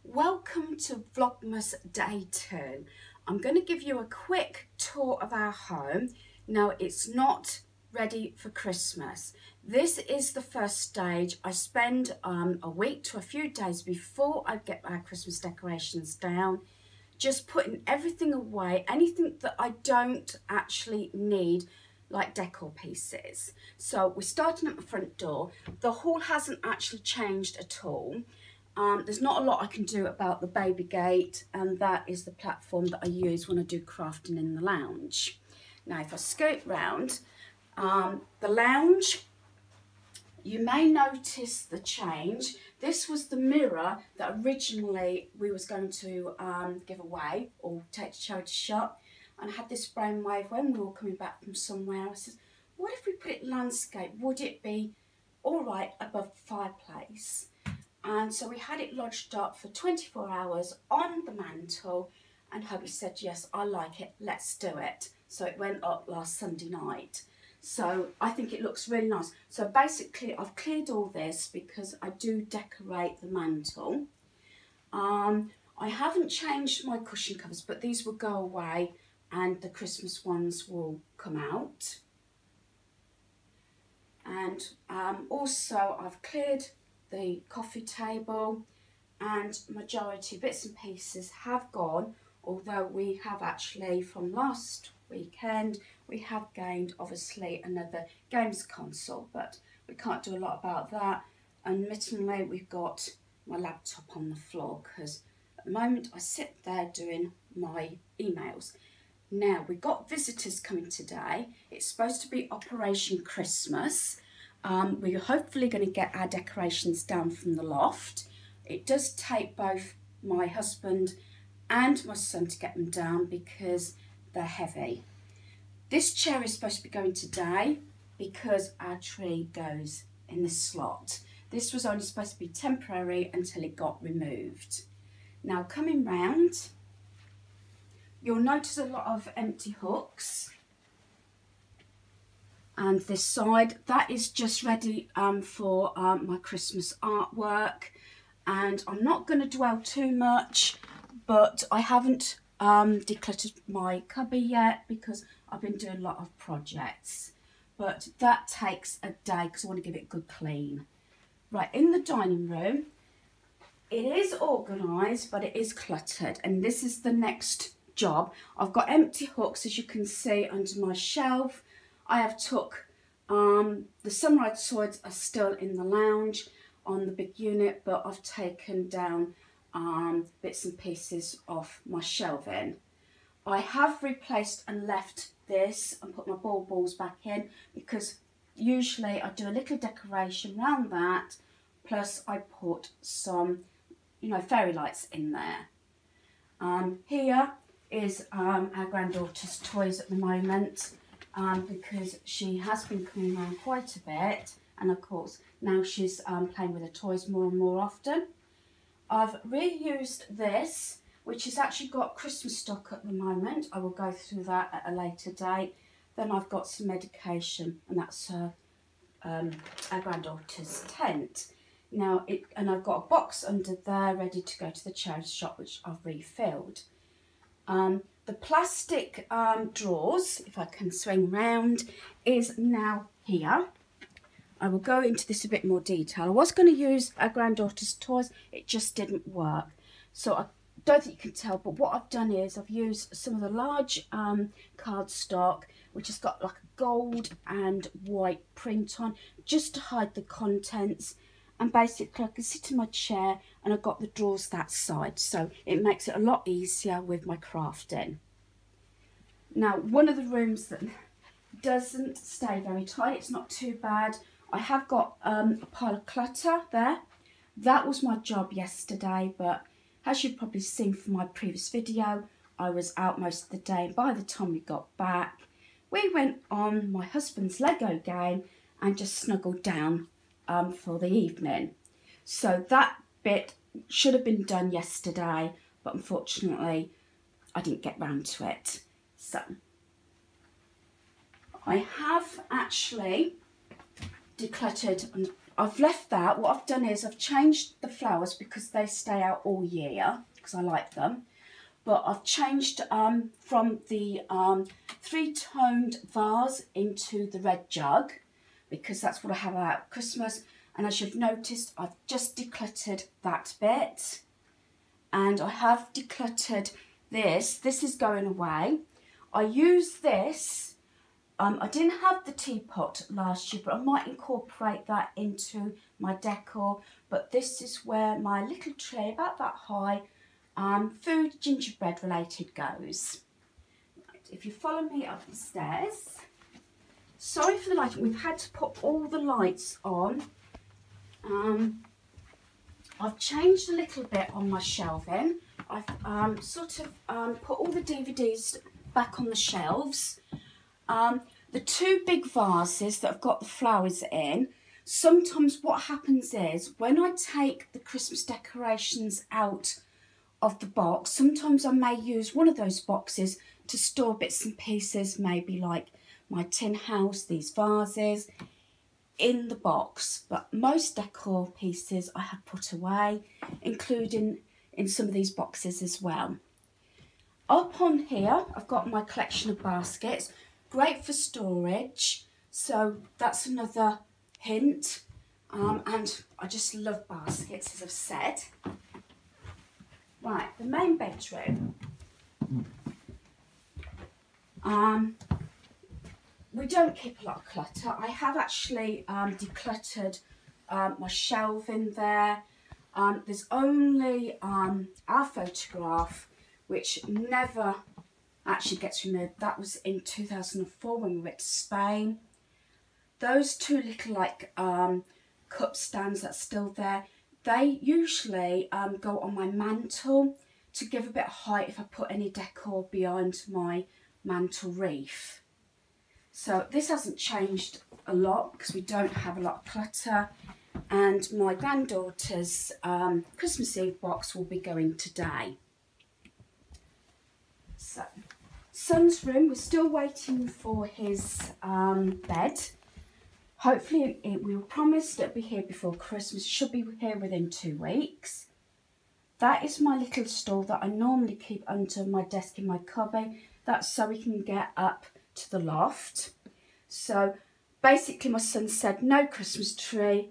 Welcome to Vlogmas Day 2. I'm going to give you a quick tour of our home. Now, it's not ready for Christmas. This is the first stage. I spend a week to a few days before I get our Christmas decorations down, just putting everything away, anything that I don't actually need, like decor pieces. So we're starting at the front door. The hall hasn't actually changed at all. There's not a lot I can do about the baby gate, and that is the platform that I use when I do crafting in the lounge. Now, if I scoot round, the lounge, you may notice the change. This was the mirror that originally we was going to give away or take to charity shop. And I had this brainwave when we were coming back from somewhere. I said, what if we put it landscape? Would it be all right above the fireplace? And so we had it lodged up for 24 hours on the mantle, and hubby said, yes, I like it, let's do it. So it went up last Sunday night. So I think it looks really nice. So basically I've cleared all this because I do decorate the mantle. I haven't changed my cushion covers, but these will go away and the Christmas ones will come out. And also I've cleared the coffee table, and majority bits and pieces have gone, although we have actually from last weekend we have gained obviously another games console, but we can't do a lot about that. Admittedly, we've got my laptop on the floor because at the moment I sit there doing my emails. Now, we've got visitors coming today. It's supposed to be Operation Christmas. We're hopefully going to get our decorations down from the loft. It does take both my husband and my son to get them down because they're heavy. This chair is supposed to be going today because our tree goes in the slot. This was only supposed to be temporary until it got removed. Now, coming round, you'll notice a lot of empty hooks. And this side, that is just ready for my Christmas artwork. And I'm not going to dwell too much, but I haven't decluttered my cubby yet because I've been doing a lot of projects. But that takes a day because I want to give it a good clean. Right, in the dining room, it is organised, but it is cluttered. And this is the next job. I've got empty hooks, as you can see, under my shelf. I have took, the sunrise swords are still in the lounge on the big unit, but I've taken down bits and pieces off my shelving. I have replaced and left this and put my balls back in because usually I do a little decoration around that, plus I put some, fairy lights in there. Here is our granddaughter's toys at the moment. Because she has been coming around quite a bit, and of course now she's playing with her toys more and more often. I've reused this, which has actually got Christmas stock at the moment. I will go through that at a later date. Then I've got some medication, and that's our granddaughter's tent. Now, and I've got a box under there ready to go to the charity shop, which I've refilled. The plastic drawers, if I can swing round, is now here. I will go into this a bit more detail. I was going to use our granddaughter's toys, it just didn't work. So I don't think you can tell, but what I've done is I've used some of the large cardstock, which has got like a gold and white print on, just to hide the contents. And basically I can sit in my chair and I've got the drawers that side, so it makes it a lot easier with my crafting. Now, one of the rooms that doesn't stay very tight, it's not too bad. I have got a pile of clutter there. That was my job yesterday, but as you've probably seen from my previous video, I was out most of the day. By the time we got back, we went on my husband's Lego game and just snuggled down for the evening. So that bit should have been done yesterday, but unfortunately I didn't get round to it. So I have actually decluttered and I've left that. What I've done is I've changed the flowers because they stay out all year because I like them. But I've changed from the three-toned vase into the red jug because that's what I have out at Christmas. And as you've noticed, I've just decluttered that bit. And I have decluttered this. This is going away. I use this. I didn't have the teapot last year, but I might incorporate that into my decor. But this is where my little tray, about that high, food gingerbread related goes. Right, if you follow me up the stairs. Sorry for the lighting, we've had to put all the lights on. I've changed a little bit on my shelving. I've sort of put all the DVDs back on the shelves. The two big vases that I've got the flowers in, sometimes what happens is when I take the Christmas decorations out of the box, sometimes I may use one of those boxes to store bits and pieces, maybe like my tin house, these vases, in the box. But most decor pieces I have put away, including in some of these boxes as well. Up on here, I've got my collection of baskets, great for storage. So that's another hint. And I just love baskets, as I've said. Right, the main bedroom. We don't keep a lot of clutter. I have actually decluttered my shelving there. There's only our photograph, which never actually gets removed. That was in 2004 when we went to Spain. Those two little like cup stands that's still there, they usually go on my mantle to give a bit of height if I put any decor behind my mantle wreath. So this hasn't changed a lot because we don't have a lot of clutter. And my granddaughter's Christmas Eve box will be going today. So, son's room, we're still waiting for his bed. Hopefully, we were promised it'll be here before Christmas. It should be here within 2 weeks. That is my little stool that I normally keep under my desk in my cubby. That's so we can get up to the loft. So basically my son said no Christmas tree.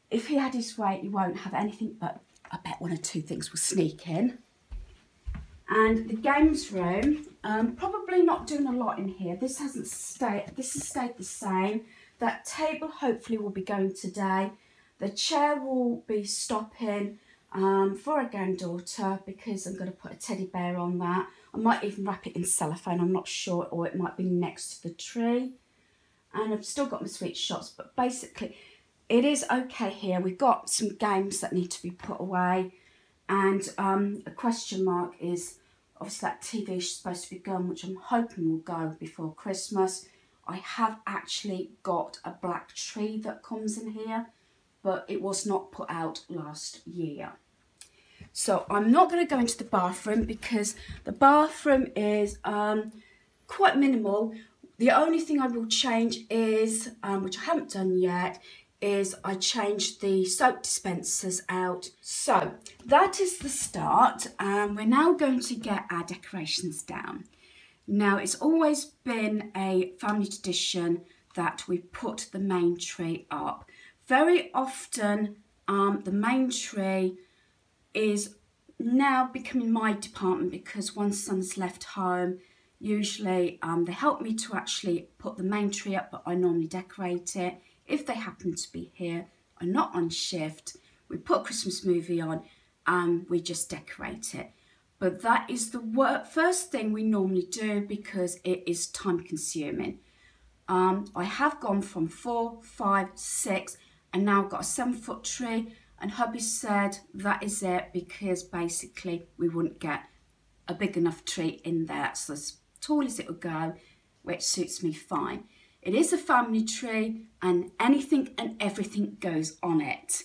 If he had his way, he won't have anything, but I bet one or two things will sneak in. And the games room, probably not doing a lot in here. This has stayed the same. That table hopefully will be going today. The chair will be stopping for a granddaughter because I'm going to put a teddy bear on that. I might even wrap it in cellophane, I'm not sure, or it might be next to the tree. And I've still got my sweet shops, but basically it is okay here. We've got some games that need to be put away. And a question mark is, obviously that TV is supposed to be gone, which I'm hoping will go before Christmas. I have actually got a black tree that comes in here, but it was not put out last year. So I'm not going to go into the bathroom because the bathroom is quite minimal. The only thing I will change is, which I haven't done yet, is I changed the soap dispensers out. So that is the start, and we're now going to get our decorations down. Now, it's always been a family tradition that we put the main tree up. Very often the main tree is now becoming my department because once son's left home, usually they help me to actually put the main tree up, but I normally decorate it. If they happen to be here or not on shift, we put a Christmas movie on and we just decorate it. But that is the first thing we normally do because it is time consuming. I have gone from 4, 5, 6 and now got a 7-foot tree, and hubby said that is it because basically we wouldn't get a big enough tree in there. So as tall as it would go, which suits me fine. It is a family tree and anything and everything goes on it.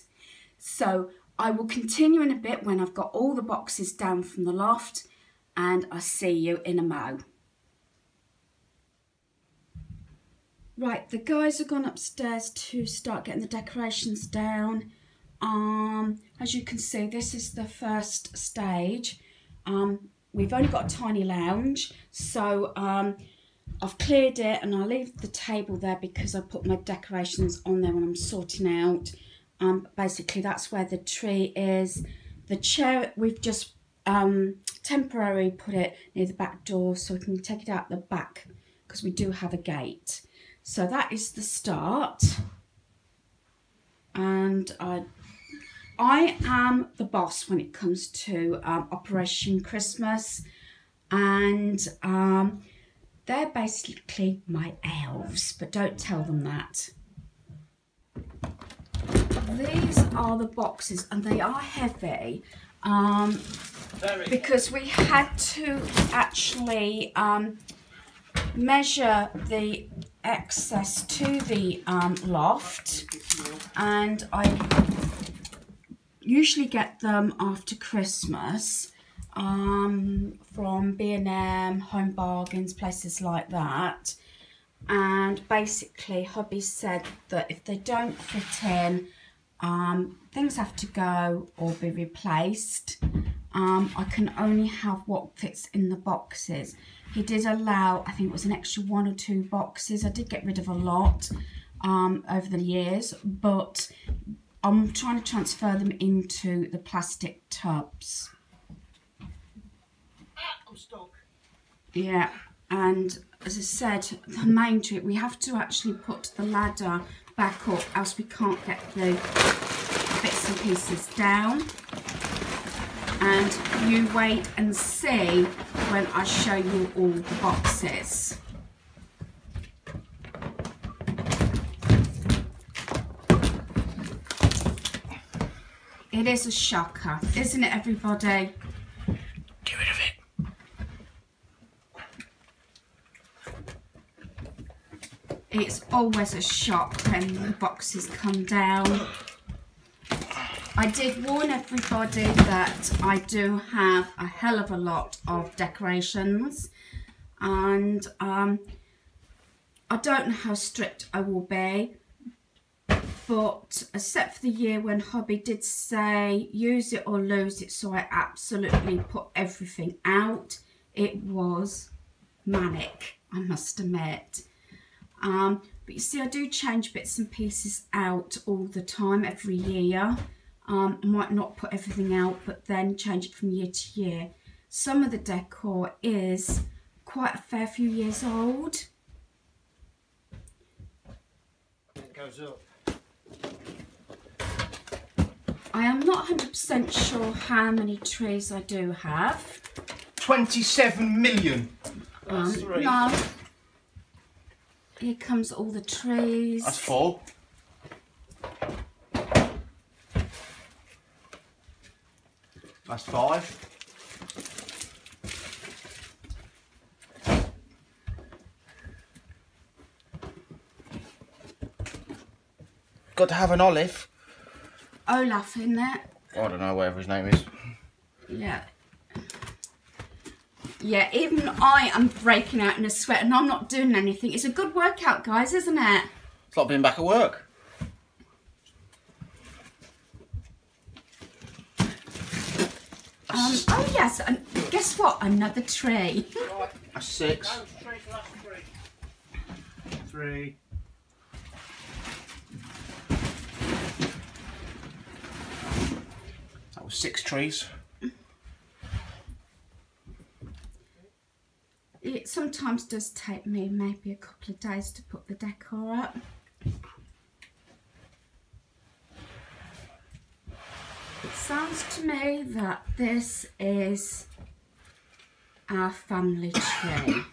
So I will continue in a bit when I've got all the boxes down from the loft, and I'll see you in a mo. Right, the guys have gone upstairs to start getting the decorations down. As you can see, this is the first stage. We've only got a tiny lounge, so I've cleared it and I'll leave the table there because I put my decorations on there when I'm sorting out. Basically, that's where the tree is. The chair, we've just temporarily put it near the back door so we can take it out the back because we do have a gate. So that is the start. And I am the boss when it comes to Operation Christmas, and they're basically my elves, but don't tell them that. These are the boxes, and they are heavy because we had to actually measure the access to the loft, and I usually get them after Christmas from B&M, Home Bargains, places like that. And basically hubby said that if they don't fit in, things have to go or be replaced. I can only have what fits in the boxes. He did allow, I think it was an extra 1 or 2 boxes. I did get rid of a lot over the years, but I'm trying to transfer them into the plastic tubs. I'm stuck. Yeah, and as I said, the main trick, we have to actually put the ladder back up, else we can't get the bits and pieces down. And you wait and see when I show you all the boxes. It is a shocker, isn't it, everybody? Get rid of it. It's always a shock when the boxes come down. I did warn everybody that I do have a hell of a lot of decorations, and I don't know how strict I will be, but except for the year when hubby did say use it or lose it, so I absolutely put everything out, it was manic, I must admit. But you see, I do change bits and pieces out all the time, every year. I might not put everything out, but then change it from year to year. Some of the decor is quite a fair few years old. It goes up. I am not 100% sure how many trees I do have. 27 million. That's 3. No. Here comes all the trees. That's 4. That's 5. Got to have an olive. Olaf in there. I don't know, whatever his name is. Yeah. Yeah, even I am breaking out in a sweat and I'm not doing anything. It's a good workout, guys, isn't it? It's like being back at work. Oh yes, and guess what? Another tree. That's 6. 3. That was 6 trees. It sometimes does take me maybe a couple of days to put the decor up. It sounds to me that this is our family tree.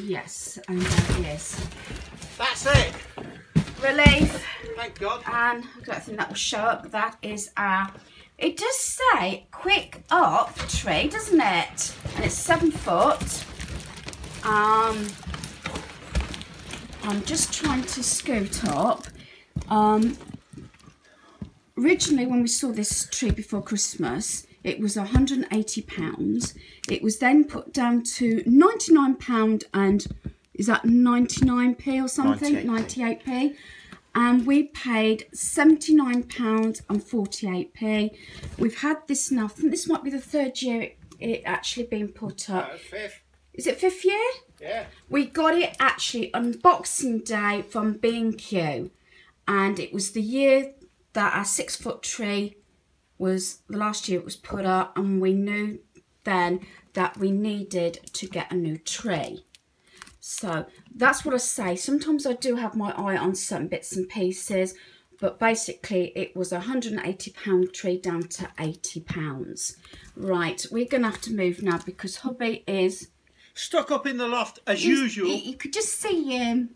Yes, and that is. That's it. Relief. Thank God. And I don't think that will show up, but that is our, it does say quick up tree, doesn't it? And it's 7 foot. I'm just trying to scoot up. Originally, when we saw this tree before Christmas, it was £180. It was then put down to £99 and is that 99p or something? 98p. And we paid £79.48. We've had this now. I think this might be the 3rd year it actually been put up. 5th. Is it 5th year? Yeah. We got it actually on Boxing Day from B&Q, and it was the year that our 6-foot tree was, the last year it was put up, and we knew then that we needed to get a new tree. So that's what I say. Sometimes I do have my eye on certain bits and pieces, but basically it was a £180 tree down to £80. Right, we're going to have to move now because hubby is stuck up in the loft as usual. You could just see him.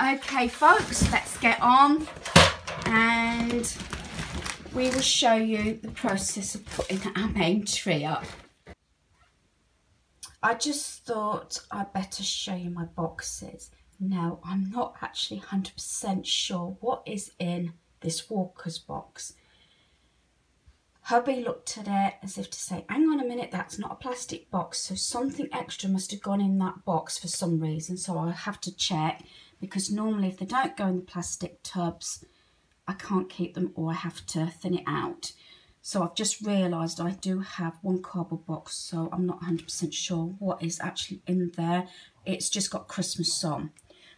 Okay, folks, let's get on and we will show you the process of putting our main tree up. I just thought I'd better show you my boxes. Now, I'm not actually 100% sure what is in this Walker's box. Hubby looked at it as if to say, hang on a minute, that's not a plastic box, so something extra must have gone in that box for some reason, so I have to check, because normally if they don't go in the plastic tubs, I can't keep them or I have to thin it out. So I've just realised I do have one cardboard box, so I'm not 100% sure what is actually in there. It's just got Christmas on.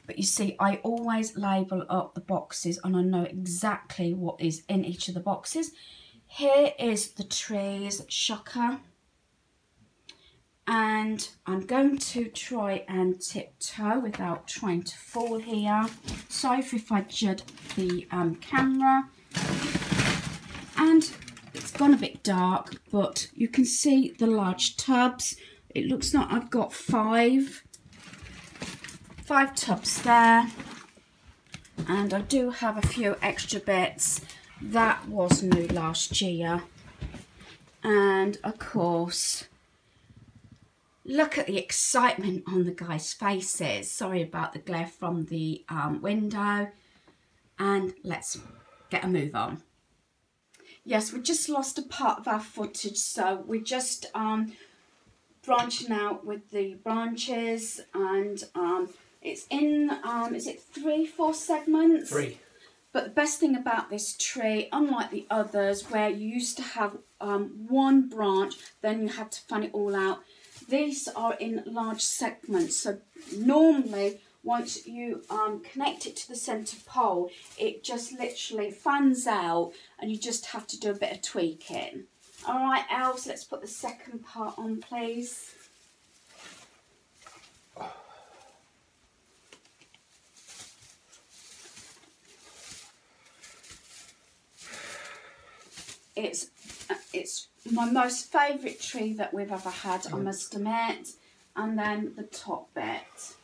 But you see, I always label up the boxes and I know exactly what is in each of the boxes. Here is the tree's shocker. And I'm going to try and tiptoe without trying to fall here. Sorry if I jud the camera. And it's gone a bit dark, but you can see the large tubs. It looks like I've got five tubs there. And I do have a few extra bits. That was new last year. And of course, look at the excitement on the guys' faces. Sorry about the glare from the window. And let's get a move on. Yes, we just lost a part of our footage, so we're just branching out with the branches, and it's in, is it 3-4 segments? 3. But the best thing about this tree, unlike the others where you used to have one branch, then you had to fan it all out, these are in large segments. So normally, once you connect it to the centre pole, it just literally fans out and you just have to do a bit of tweaking. Alright, Els, let's put the second part on, please. It's my most favourite tree that we've ever had, I must admit. And then the top bit.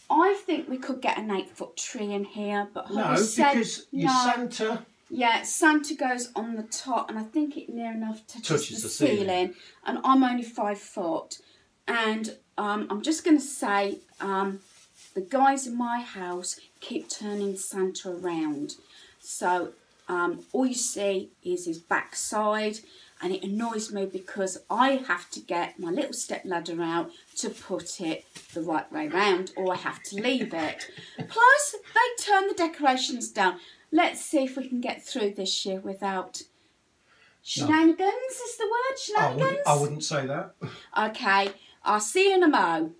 I think we could get an 8-foot tree in here, but no, said, because your Santa. Yeah, Santa goes on the top, and I think it near enough touches the ceiling. And I'm only 5 foot, and I'm just going to say the guys in my house keep turning Santa around, so all you see is his backside. And it annoys me because I have to get my little step ladder out to put it the right way round, or I have to leave it. Plus, they turn the decorations down. Let's see if we can get through this year without shenanigans, is the word? Shenanigans? I wouldn't say that. Okay, I'll see you in a mo.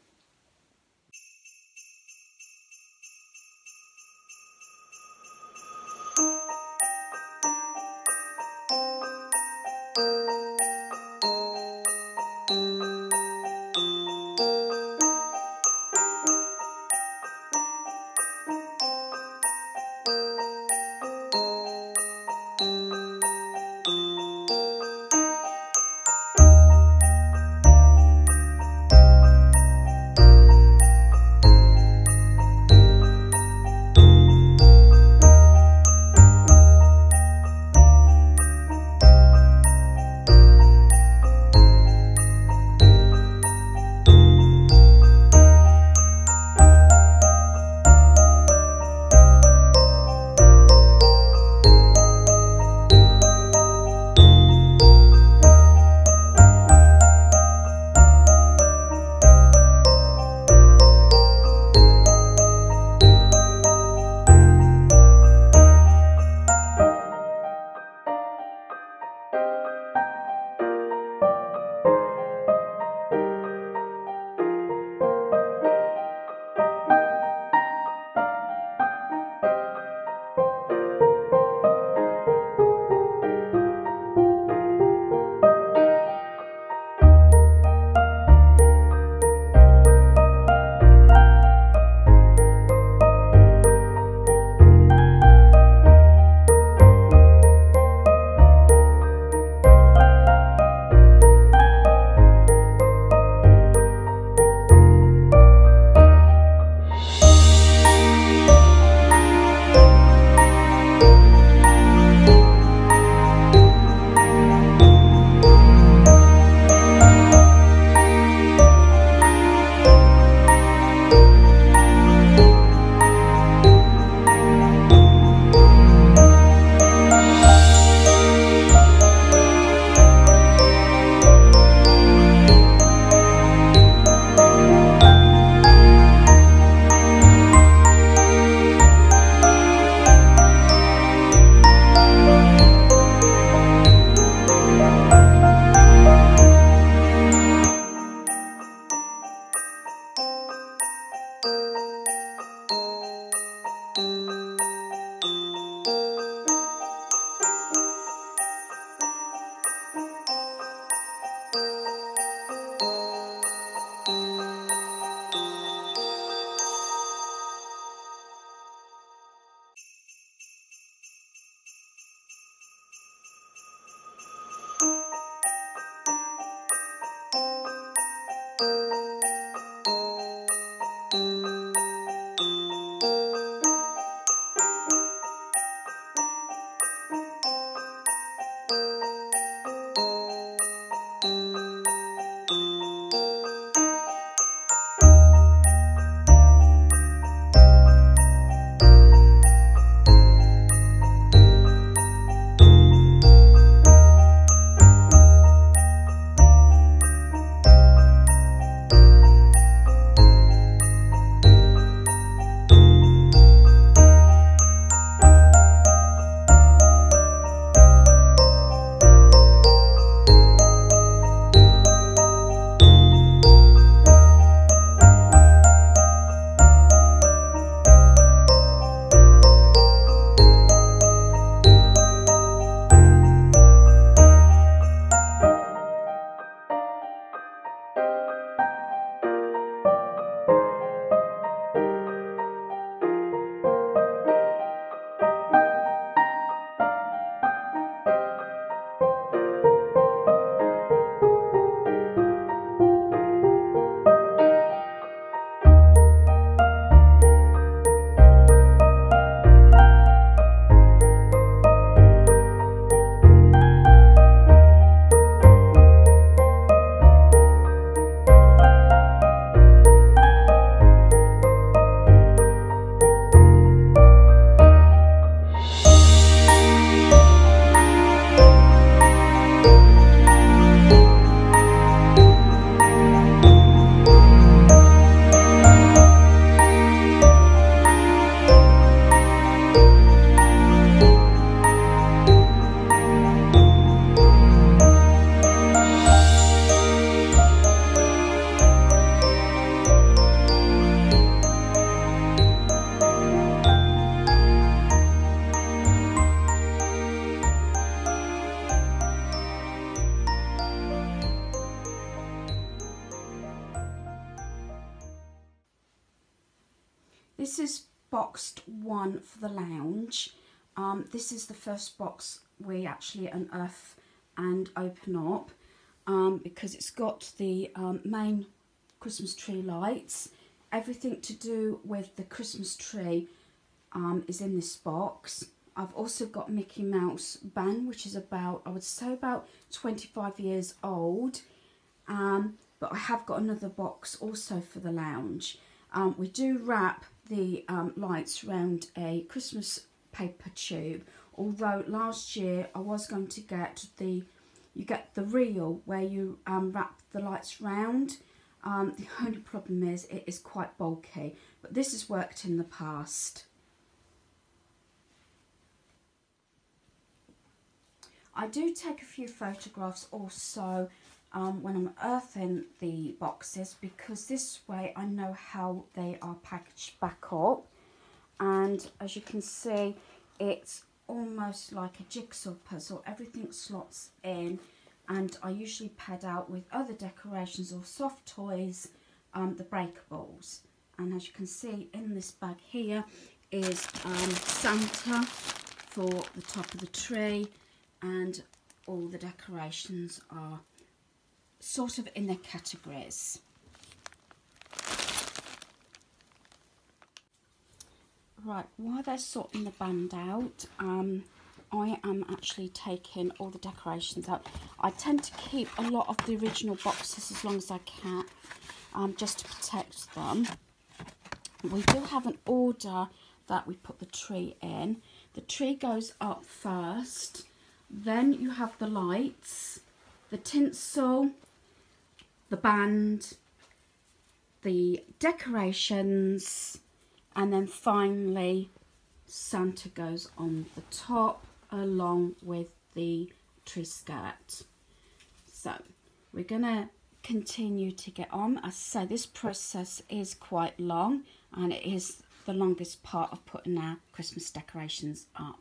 this is boxed 1 for the lounge. This is the first box we actually unearth and open up because it's got the main Christmas tree lights. Everything to do with the Christmas tree is in this box. I've also got Mickey Mouse band, which is about, I would say about 25 years old. But I have got another box also for the lounge. We do wrap the lights around a Christmas paper tube, although last year I was going to get you get the reel where you wrap the lights round. The only problem is it is quite bulky, but this has worked in the past. I do take a few photographs also when I'm earthing the boxes, because this way I know how they are packaged back up. And as you can see, it's almost like a jigsaw puzzle. Everything slots in, and I usually pad out with other decorations or soft toys, the breakables. And as you can see in this bag here is Santa for the top of the tree, and all the decorations are sort of in their categories. Right, while they're sorting the band out, I am actually taking all the decorations out. I tend to keep a lot of the original boxes as long as I can, just to protect them. We do have an order that we put the tree in. The tree goes up first, then you have the lights, the tinsel, the band, the decorations, and then finally Santa goes on the top along with the tree skirt. So we're gonna continue to get on. As I say, this process is quite long, and it is the longest part of putting our Christmas decorations up.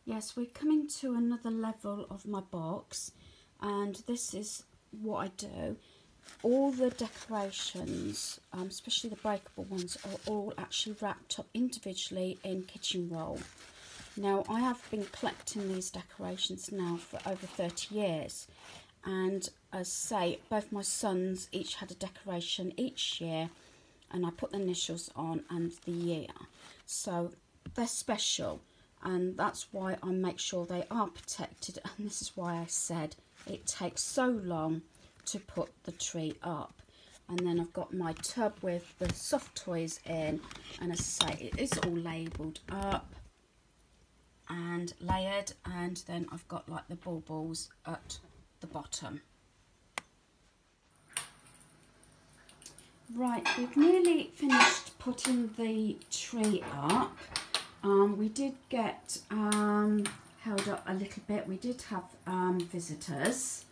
Yes, we're coming to another level of my box, and this is what I do. All the decorations, especially the breakable ones, are all actually wrapped up individually in kitchen roll. Now, I have been collecting these decorations now for over 30 years, and as I say, both my sons each had a decoration each year, and I put the initials on and the year. So they're special, and that's why I make sure they are protected, and this is why I said it takes so long to put the tree up. And then I've got my tub with the soft toys in, and as I say, it is all labelled up and layered, and then I've got like the baubles at the bottom. Right, we've nearly finished putting the tree up. We did get held up a little bit. We did have visitors,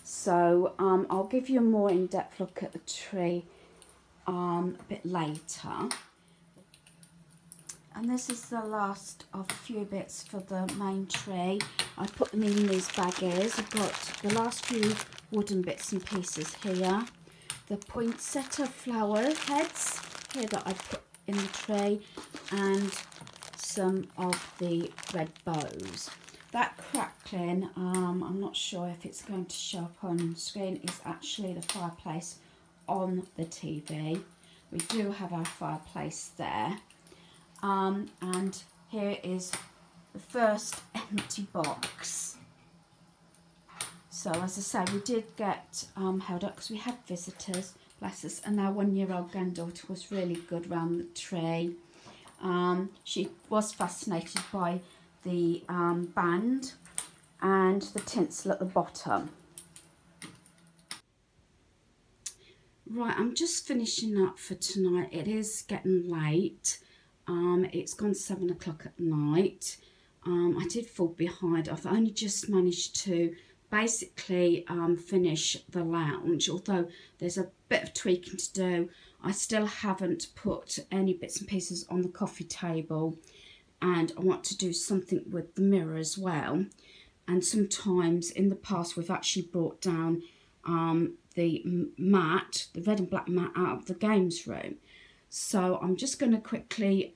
so I'll give you a more in-depth look at the tree a bit later. And this is the last of a few bits for the main tree. I put them in these baggies. I've got the last few wooden bits and pieces here. The poinsettia flower heads here that I put in the tray, and some of the red bows. That crackling, I'm not sure if it's going to show up on screen, is actually the fireplace on the TV. We do have our fireplace there. And here is the first empty box. So as I say, we did get held up because we had visitors, bless us, and our 1-year-old granddaughter was really good round the tree. She was fascinated by the band and the tinsel at the bottom. Right, I'm just finishing up for tonight. It is getting late. It's gone 7 o'clock at night. I did fall behind. I've only just managed to basically finish the lounge, although there's a bit of tweaking to do. I still haven't put any bits and pieces on the coffee table, and I want to do something with the mirror as well. And sometimes in the past we've actually brought down the mat, the red and black mat, out of the games room. So I'm just going to quickly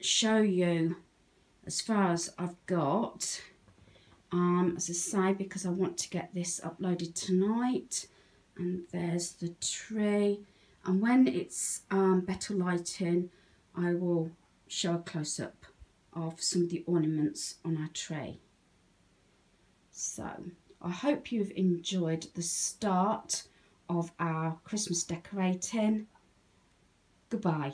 show you as far as I've got, as I say, because I want to get this uploaded tonight. And there's the tree, and when it's better lighting I will show a close-up of some of the ornaments on our tree. So I hope you've enjoyed the start of our Christmas decorating. Goodbye.